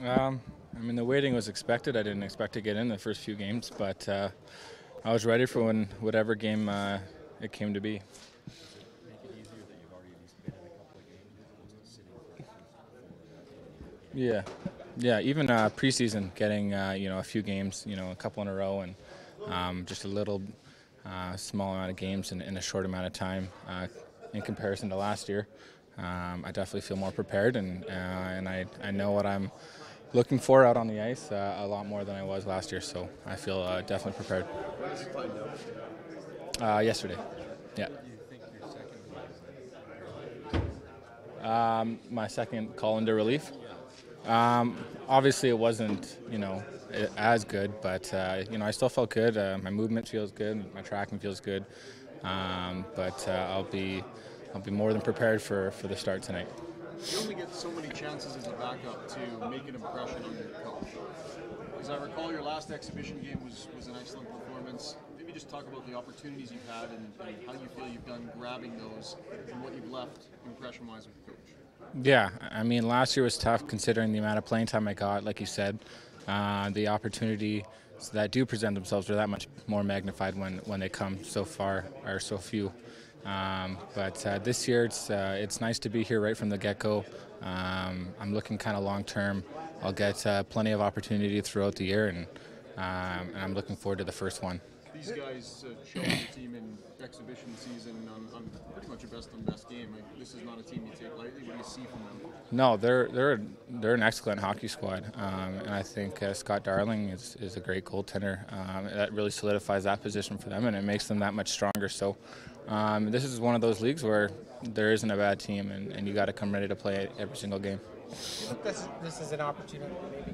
I mean, the waiting was expected. I didn't expect to get in the first few games, but I was ready for whatever game it came to be. Yeah, yeah. Even preseason, getting a few games, a couple in a row, and just a little small amount of games in a short amount of time in comparison to last year. I definitely feel more prepared, and I know what I'm looking for out on the ice a lot more than I was last year. So I feel definitely prepared. When did you find out? Yesterday, yeah. My second Goaltender relief. Obviously, it wasn't as good, but I still felt good. My movement feels good. My tracking feels good. But I'll be more than prepared for the start tonight. You only get so many chances as a backup to make an impression on your coach. As I recall, your last exhibition game was an excellent performance. Maybe just talk about the opportunities you've had and how you feel you've done grabbing those and what you've left impression-wise with the coach. Yeah, I mean, last year was tough considering the amount of playing time I got. Like you said, the opportunities that do present themselves are that much more magnified when they come so far or so few. But this year, it's nice to be here right from the get-go. I'm looking kind of long-term. I'll get plenty of opportunity throughout the year, and I'm looking forward to the first one. These guys show the team in exhibition season on pretty much a best-on-best game. This is not a team you take lightly. What do you see from them? No, they're an excellent hockey squad, and I think Scott Darling is a great goaltender. That really solidifies that position for them, and it makes them that much stronger. So this is one of those leagues where there isn't a bad team, and you got to come ready to play every single game. This is an opportunity to maybe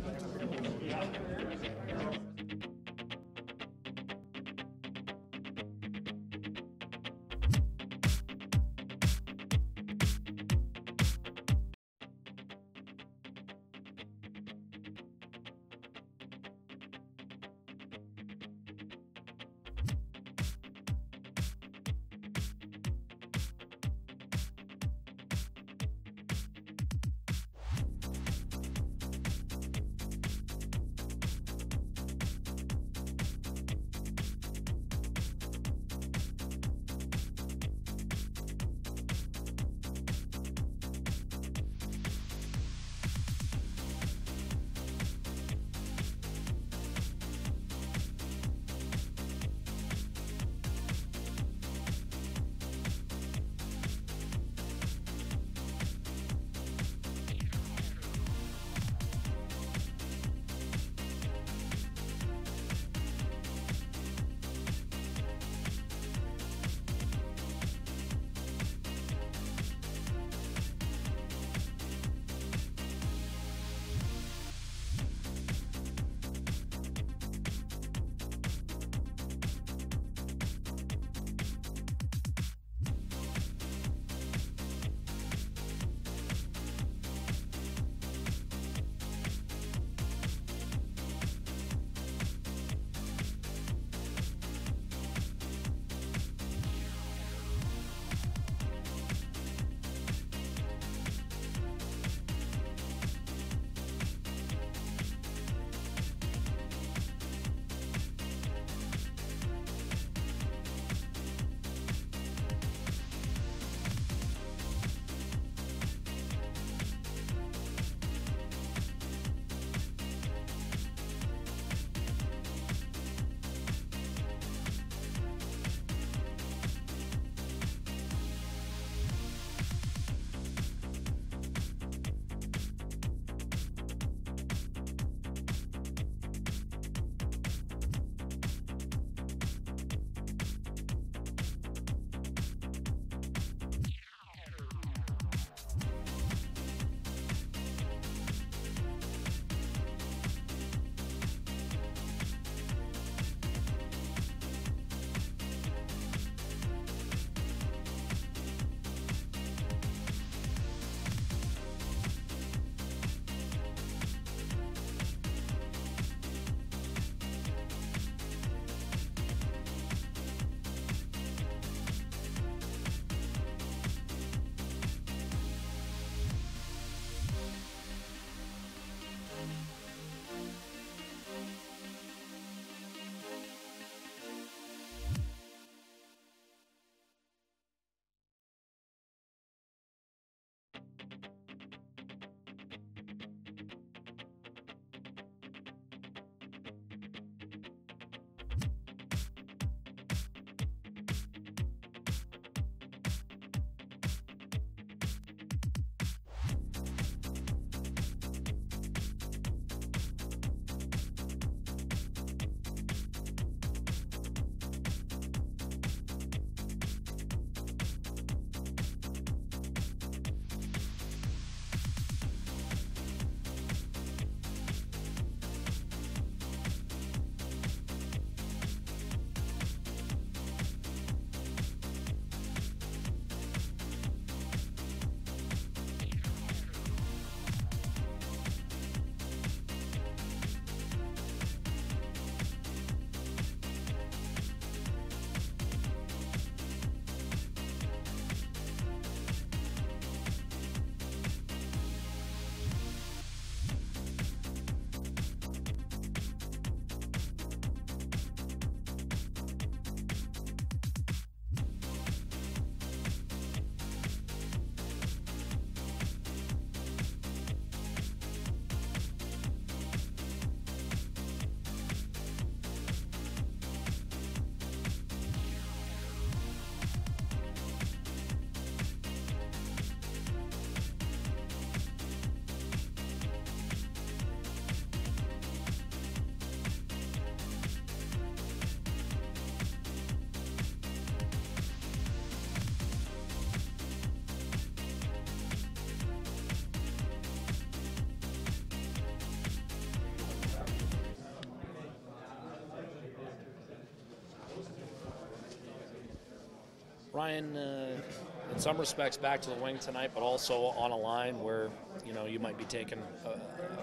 Ryan, in some respects back to the wing tonight, but also on a line where you might be taking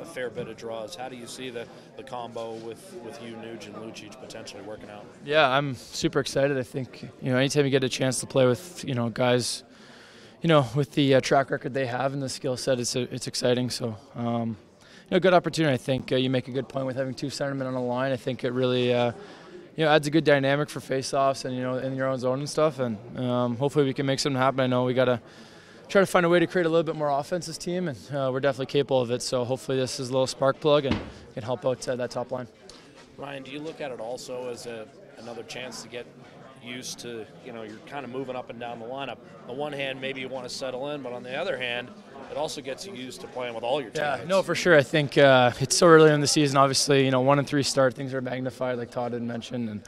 a fair bit of draws. How do you see the combo with you, Nuge, and Lucic potentially working out? Yeah, I'm super excited. I think anytime you get a chance to play with guys, with the track record they have and the skill set, it's exciting. So good opportunity. I think you make a good point with having two centermen on the line. I think it really adds a good dynamic for face-offs and in your own zone and stuff. And hopefully we can make something happen. I know we got to try to find a way to create a little bit more offense as a team, and we're definitely capable of it. So hopefully this is a little spark plug and can help out that top line. Ryan, do you look at it also as another chance to get used to, you're kind of moving up and down the lineup? On the one hand, maybe you want to settle in, but on the other hand, it also gets you used to playing with all your teammates. Yeah, no, for sure. I think it's so early in the season. Obviously, 1-3 start, things are magnified, like Todd had mentioned, and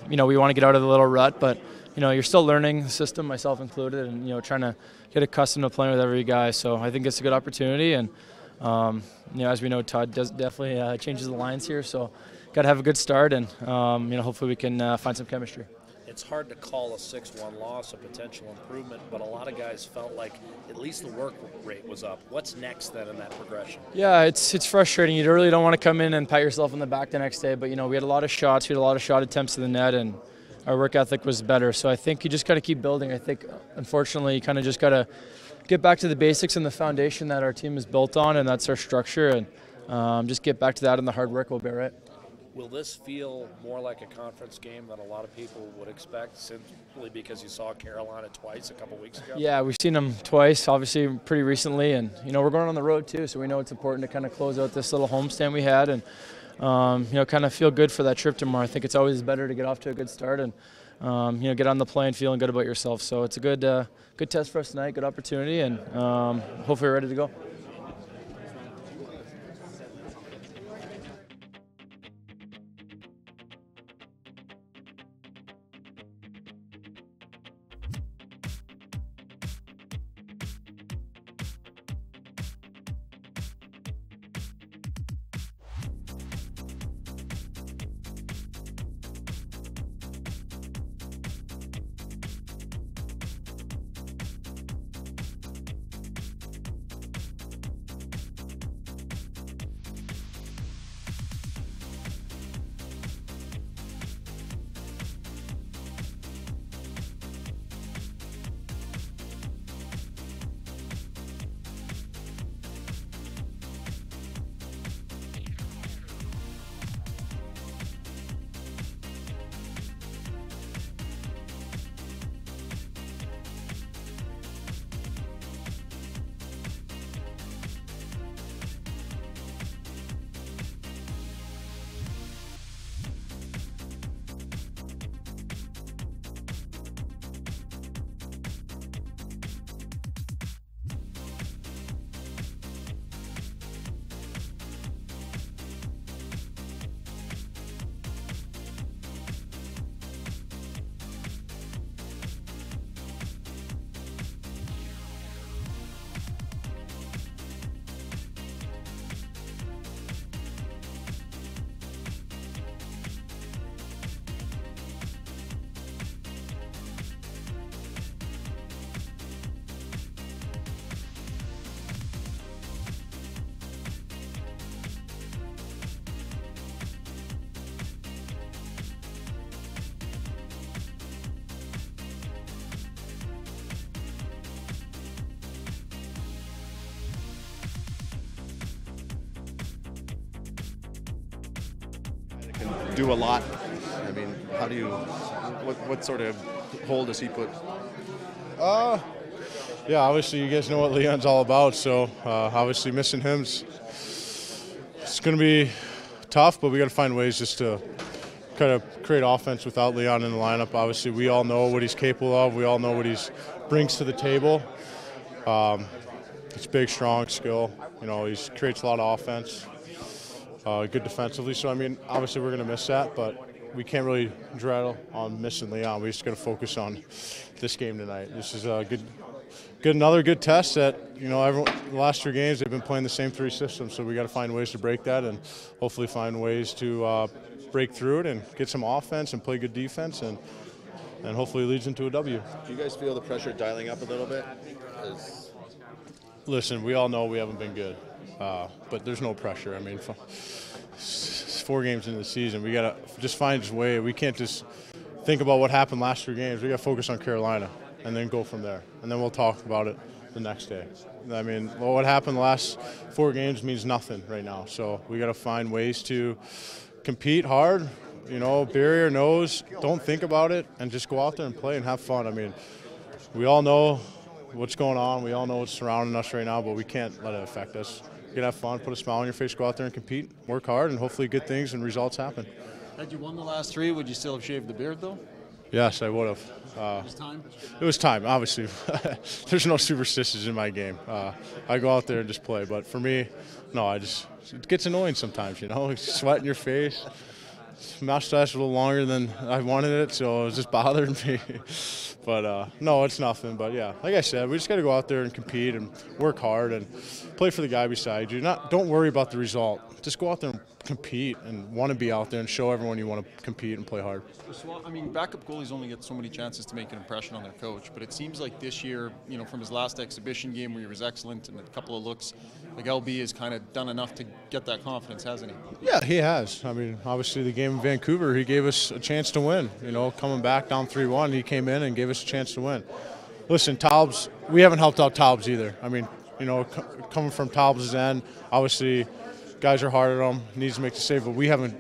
we want to get out of the little rut, but you're still learning the system, myself included, and trying to get accustomed to playing with every guy. So I think it's a good opportunity, and as we know, Todd definitely changes the lines here. So got to have a good start, and hopefully we can find some chemistry. It's hard to call a 6-1 loss a potential improvement, but a lot of guys felt like at least the work rate was up. What's next then in that progression? Yeah, it's frustrating. You really don't want to come in and pat yourself on the back the next day, but we had a lot of shots, we had a lot of shot attempts to the net, and our work ethic was better. So I think you just got to keep building. I think, unfortunately, you kind of just got to get back to the basics and the foundation that our team is built on, and that's our structure, and just get back to that, and the hard work will be all right. Will this feel more like a conference game than a lot of people would expect, simply because you saw Carolina twice a couple weeks ago? Yeah, we've seen them twice, obviously pretty recently, and we're going on the road too, so we know it's important to kind of close out this little homestand we had, and kind of feel good for that trip tomorrow. I think it's always better to get off to a good start and get on the plane feeling good about yourself. So it's a good test for us tonight, good opportunity, and hopefully we're ready to go. Can do a lot. I mean, how do you? What sort of hole does he put? Yeah, obviously you guys know what Leon's all about. So obviously missing him's it's going to be tough, but we got to find ways just to kind of create offense without Leon in the lineup. Obviously, we all know what he's capable of. We all know what he brings to the table. He's big, strong, skill. He creates a lot of offense. Good defensively. So I mean, obviously we're going to miss that, but we can't really dwell on missing Leon. We just got to focus on this game tonight. This is a another good test that everyone, the last 3 games they've been playing the same 3 systems. So we got to find ways to break that and hopefully find ways to break through it and get some offense and play good defense and and hopefully it leads into a W. Do you guys feel the pressure dialing up a little bit? Listen, we all know we haven't been good, but there's no pressure. I mean, 4 games into the season, we got to just find a way. We can't just think about what happened last 3 games. We got to focus on Carolina and then go from there. And then we'll talk about it the next day. I mean, what happened the last 4 games means nothing right now. So we got to find ways to compete hard, bury our nose, don't think about it, and just go out there and play and have fun. I mean, we all know what's going on. We all know what's surrounding us right now, but we can't let it affect us. You can have fun, put a smile on your face, go out there and compete, work hard, and hopefully good things and results happen. Had you won the last 3, would you still have shaved the beard, though? Yes, I would have. It was time? It was time, obviously. There's no superstitions in my game. I go out there and just play. But for me, no, it gets annoying sometimes, sweat in your face. Mustache a little longer than I wanted it, so it was just bothering me. But no, it's nothing. But yeah, like I said, we just got to go out there and compete and work hard and play for the guy beside you. Don't worry about the result. Just go out there and compete and want to be out there and show everyone you want to compete and play hard. I mean, backup goalies only get so many chances to make an impression on their coach, but it seems like this year, from his last exhibition game where he was excellent and a couple of looks, like LB has kind of done enough to get that confidence, hasn't he? Yeah, he has. I mean, obviously the game in Vancouver, he gave us a chance to win. Coming back down 3-1, he came in and gave us a chance to win. Listen, Taubes, we haven't helped out Taubes either. I mean, coming from Taubes' end, obviously guys are hard at him, needs to make the save, but we haven't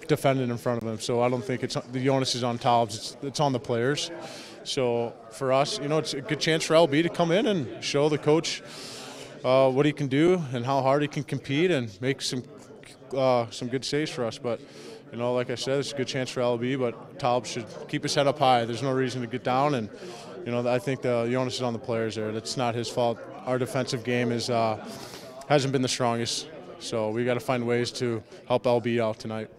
defended in front of him. So I don't think the onus is on Taubes, it's on the players. So for us, it's a good chance for LB to come in and show the coach what he can do and how hard he can compete and make some good saves for us. But like I said, it's a good chance for LB, but Taubes should keep his head up high. There's no reason to get down, and I think the onus is on the players there. That's not his fault. Our defensive game hasn't been the strongest, so we got to find ways to help LB out tonight.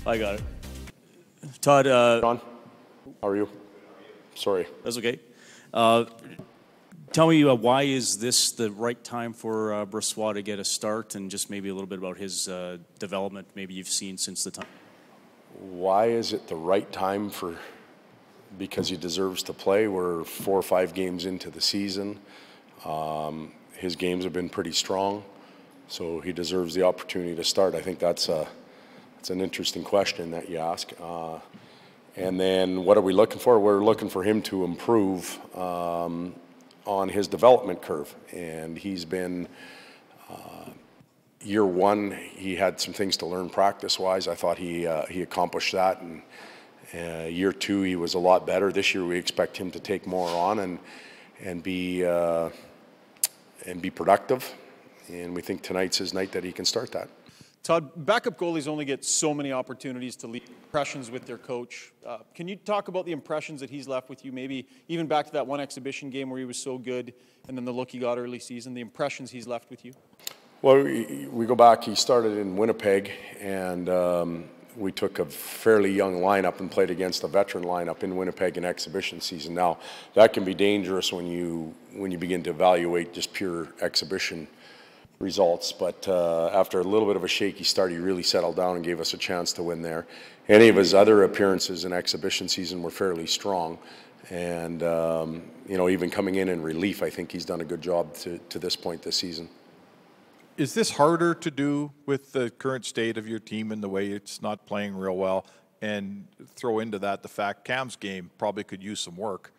I got it. Todd. John, how are you? Sorry. That's okay. Tell me, why is this the right time for Brossoit to get a start, and just maybe a little bit about his development maybe you've seen since the time? Why is it the right time for? Because he deserves to play. We're 4 or 5 games into the season. His games have been pretty strong, so he deserves the opportunity to start. I think that's an interesting question that you ask. And then what are we looking for? We're looking for him to improve on his development curve. And he's been, year one, he had some things to learn practice-wise. I thought he accomplished that. And year two, he was a lot better. This year, we expect him to take more on and be productive. And we think tonight's his night that he can start that. Todd, backup goalies only get so many opportunities to leave impressions with their coach. Can you talk about the impressions that he's left with you, maybe even back to that one exhibition game where he was so good and then the look he got early season, the impressions he's left with you? Well, we go back, he started in Winnipeg, and we took a fairly young lineup and played against a veteran lineup in Winnipeg in exhibition season. Now, that can be dangerous when you begin to evaluate just pure exhibition results, but after a little bit of a shaky start, he really settled down and gave us a chance to win there. Any of his other appearances in exhibition season were fairly strong, and you know, even coming in relief, I think he's done a good job to this point this season. Is this harder to do with the current state of your team and the way it's not playing real well, and throw into that the fact Cam's game probably could use some work?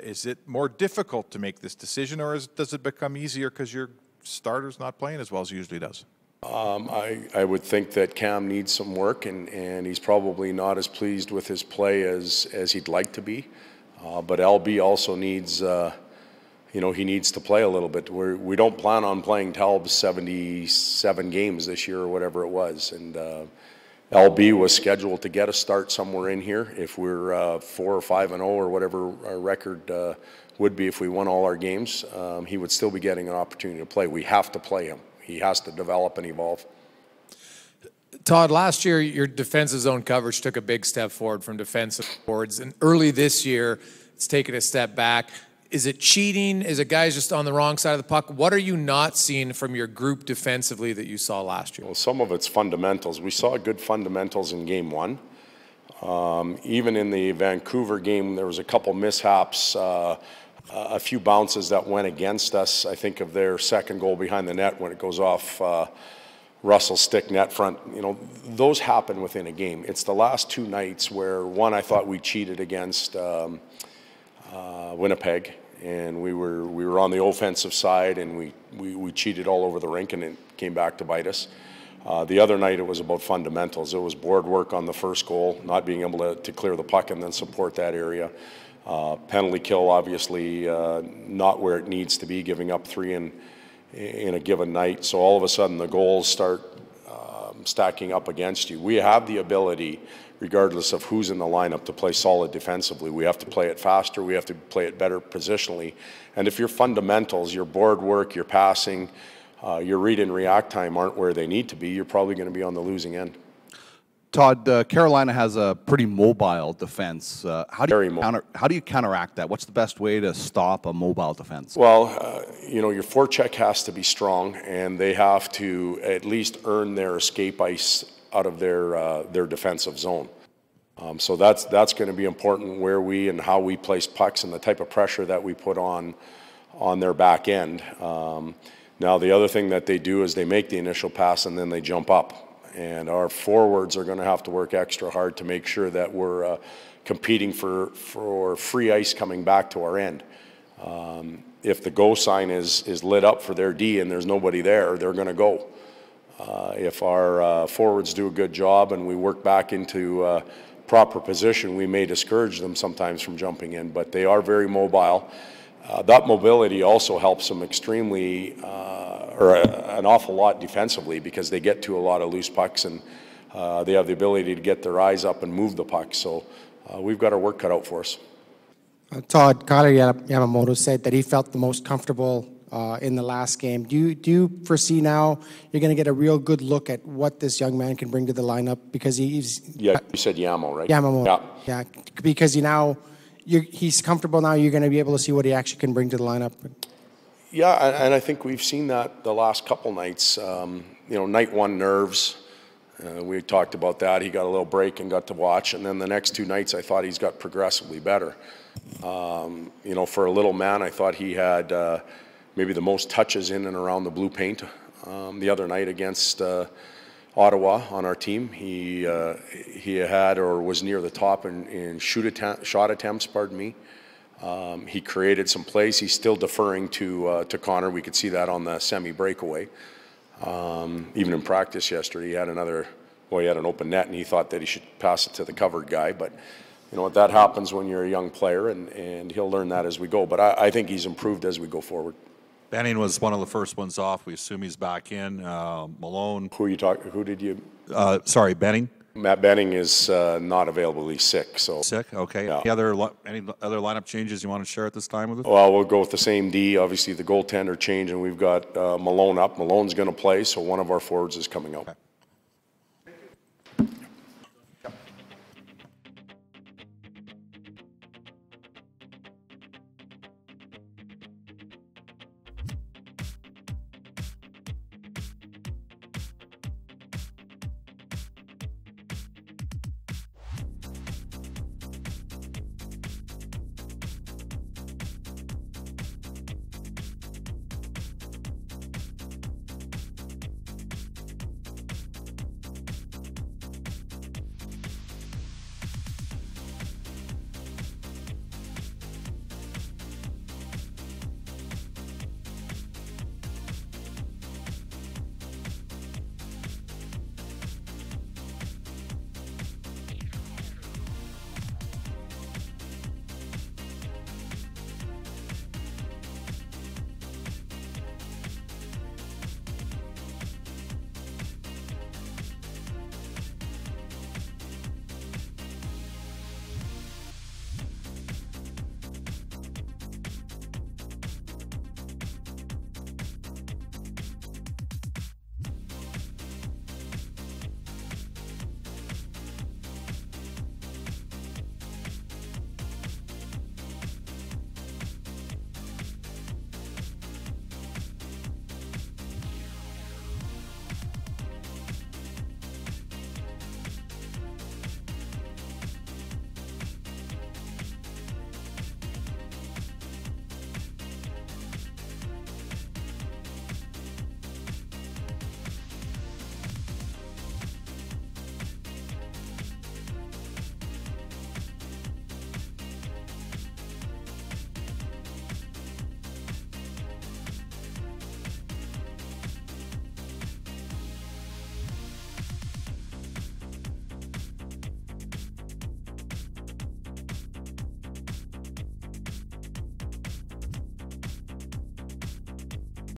Is it more difficult to make this decision, or does it become easier because your starter's not playing as well as he usually does? I would think that Cam needs some work, and he's probably not as pleased with his play as he'd like to be. But LB also needs, you know, he needs to play a little bit. We don't plan on playing Talb's 77 games this year or whatever it was. And LB was scheduled to get a start somewhere in here. If we're 4 or 5-0 or whatever our record would be if we won all our games, he would still be getting an opportunity to play. We have to play him. He has to develop and evolve. Todd, last year your defensive zone coverage took a big step forward from defensive boards, and early this year it's taken a step back. Is it cheating? Is it guys just on the wrong side of the puck? What are you not seeing from your group defensively that you saw last year? Well, some of it's fundamentals. We saw good fundamentals in game one. Even in the Vancouver game, there was a couple mishaps, a few bounces that went against us. I think of their second goal behind the net when it goes off Russell's stick net front. You know, those happen within a game. It's the last 2 nights where, one, I thought we cheated against Winnipeg, and we were on the offensive side, and we cheated all over the rink, and it came back to bite us. The other night, it was about fundamentals. It was board work on the first goal, not being able to clear the puck and then support that area. Penalty kill, obviously, not where it needs to be, giving up 3 in a given night. So all of a sudden, the goals start stacking up against you. We have the ability, regardless of who's in the lineup, to play solid defensively. We have to play it faster. We have to play it better positionally. And if your fundamentals, your board work, your passing, your read and react time aren't where they need to be, you're probably going to be on the losing end. Todd, Carolina has a pretty mobile defense. How do you counteract that? What's the best way to stop a mobile defense? Well, you know, your forecheck has to be strong, and they have to at least earn their escape ice out of their defensive zone. So that's going to be important, where we and how we place pucks and the type of pressure that we put on their back end. Now, the other thing that they do is they make the initial pass and then they jump up. And our forwards are going to have to work extra hard to make sure that we're competing for free ice coming back to our end. If the go sign is lit up for their D and there's nobody there, they're going to go. If our forwards do a good job and we work back into proper position, we may discourage them sometimes from jumping in, but they are very mobile. That mobility also helps them extremely, or an awful lot defensively, because they get to a lot of loose pucks and they have the ability to get their eyes up and move the puck. So we've got our work cut out for us. Todd, Kyle Yamamoto said that he felt the most comfortable in the last game. Do you foresee now you're going to get a real good look at what this young man can bring to the lineup because he's Yeah, you said Yamo, right? Yamamoto. Yeah. Yeah, because he's comfortable now. You're going to be able to see what he actually can bring to the lineup. Yeah, and I think we've seen that the last couple nights. Night one nerves. We talked about that. He got a little break and got to watch. And then the next 2 nights, I thought he's got progressively better. For a little man, I thought he had maybe the most touches in and around the blue paint. The other night against Ottawa on our team, he had or was near the top in shot attempts, pardon me. He created some plays. He's still deferring to Connor. We could see that on the semi-breakaway. Even in practice yesterday, he had an open net, and he thought that he should pass it to the covered guy. But that happens when you're a young player, and he'll learn that as we go. But I think he's improved as we go forward. Benning was one of the first ones off. We assume he's back in. Malone. Who are you talking? Who did you? Sorry, Benning. Matt Benning is not available. He's sick. So sick. Okay. Yeah. Any other lineup changes you want to share at this time with us? Well, we'll go with the same D. Obviously, the goaltender change, and we've got Malone up. Malone's going to play, so one of our forwards is coming out. Okay.